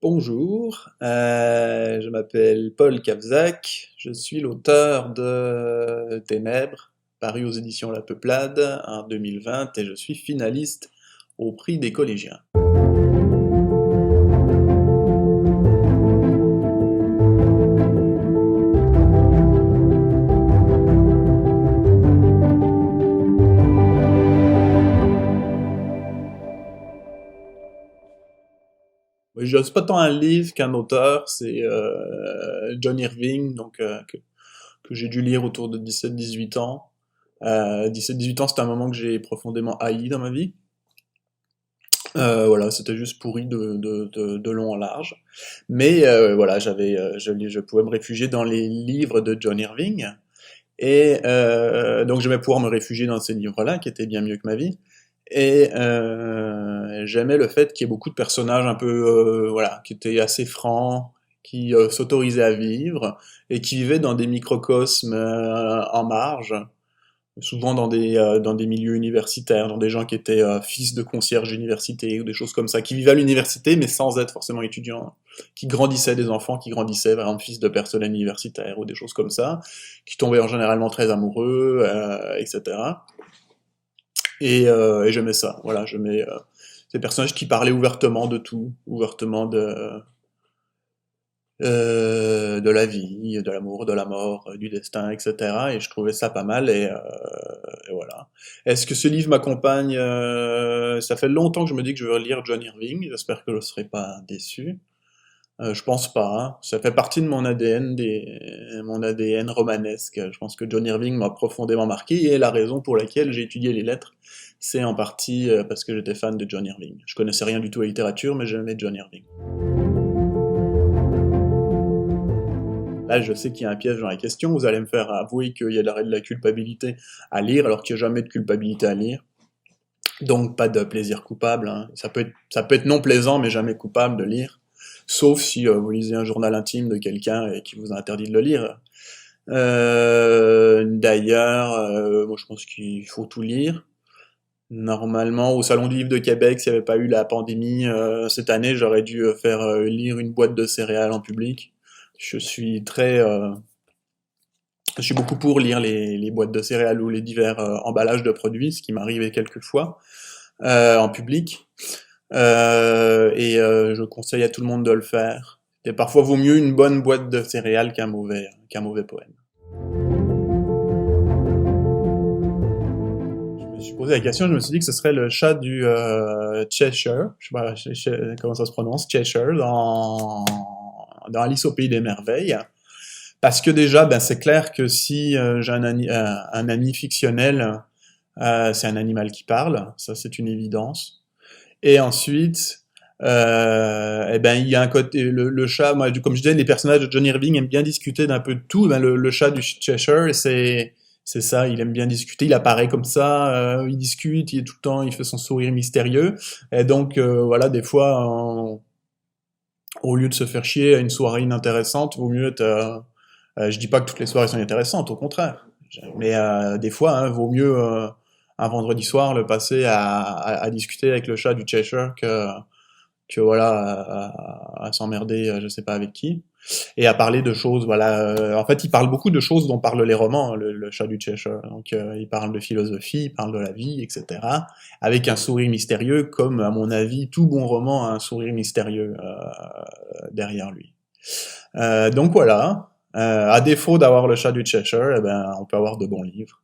Bonjour, je m'appelle Paul Cavzac, je suis l'auteur de Ténèbres, paru aux éditions La Peuplade en 2020 et je suis finaliste au prix des collégiens. Oui, je c'est pas tant un livre qu'un auteur, c'est John Irving, que j'ai dû lire autour de 17-18 ans. 17-18 ans, c'est un moment que j'ai profondément haï dans ma vie. Voilà, c'était juste pourri de long en large. Mais voilà, je pouvais me réfugier dans les livres de John Irving. Et donc je vais pouvoir me réfugier dans ces livres-là, qui étaient bien mieux que ma vie. Et j'aimais le fait qu'il y ait beaucoup de personnages un peu, voilà, qui étaient assez francs, qui s'autorisaient à vivre, et qui vivaient dans des microcosmes en marge, souvent dans des milieux universitaires, dans des gens qui étaient fils de concierges d'université ou des choses comme ça, qui vivaient à l'université mais sans être forcément étudiants, qui grandissaient des enfants, qui grandissaient par exemple fils de personnels universitaires ou des choses comme ça, qui tombaient en généralement très amoureux, etc. Et j'aimais ça, voilà, j'aimais ces personnages qui parlaient ouvertement de tout, ouvertement de la vie, de l'amour, de la mort, du destin, etc. Et je trouvais ça pas mal et voilà. Est-ce que ce livre m'accompagne ça fait longtemps que je me dis que je veux lire John Irving, j'espère que je ne serai pas déçu. Je pense pas, hein. Ça fait partie de mon ADN, mon ADN romanesque. Je pense que John Irving m'a profondément marqué et la raison pour laquelle j'ai étudié les lettres, c'est en partie parce que j'étais fan de John Irving. Je connaissais rien du tout à la littérature, mais j'aimais John Irving. Là, je sais qu'il y a un piège dans la question. Vous allez me faire avouer qu'il y a de la culpabilité à lire, alors qu'il n'y a jamais de culpabilité à lire. Donc, pas de plaisir coupable, hein. Ça peut être non plaisant, mais jamais coupable de lire. Sauf si vous lisez un journal intime de quelqu'un et qui vous a interdit de le lire. D'ailleurs, moi je pense qu'il faut tout lire. Normalement, au Salon du Livre de Québec, s'il n'y avait pas eu la pandémie cette année, j'aurais dû faire lire une boîte de céréales en public. Je suis très, je suis beaucoup pour lire les boîtes de céréales ou les divers emballages de produits, ce qui m'arrivait quelques fois en public. Je conseille à tout le monde de le faire. Et parfois, vaut mieux une bonne boîte de céréales qu'un mauvais poème. Je me suis posé la question, je me suis dit que ce serait le chat du Cheshire, je sais pas comment ça se prononce, Cheshire, dans Alice au Pays des Merveilles. Parce que déjà, ben, c'est clair que si j'ai un ami fictionnel, c'est un animal qui parle, ça c'est une évidence. Et ensuite, eh ben, il y a un côté, le chat, moi, comme je disais, les personnages de John Irving aiment bien discuter d'un peu de tout. Ben, le chat du Cheshire, c'est ça, il aime bien discuter, il apparaît comme ça, il discute, il est tout le temps, il fait son sourire mystérieux. Et donc, voilà, des fois, au lieu de se faire chier à une soirée inintéressante, vaut mieux être, je dis pas que toutes les soirées sont intéressantes, au contraire. Mais des fois, hein, vaut mieux un vendredi soir le passer à discuter avec le chat du Cheshire que voilà, à s'emmerder, je sais pas avec qui, et à parler de choses, voilà. En fait, il parle beaucoup de choses dont parlent les romans, hein, le chat du Cheshire. Donc, il parle de philosophie, il parle de la vie, etc. Avec un sourire mystérieux, comme à mon avis, tout bon roman a un sourire mystérieux derrière lui. Donc voilà. À défaut d'avoir le chat du Cheshire, eh ben, on peut avoir de bons livres.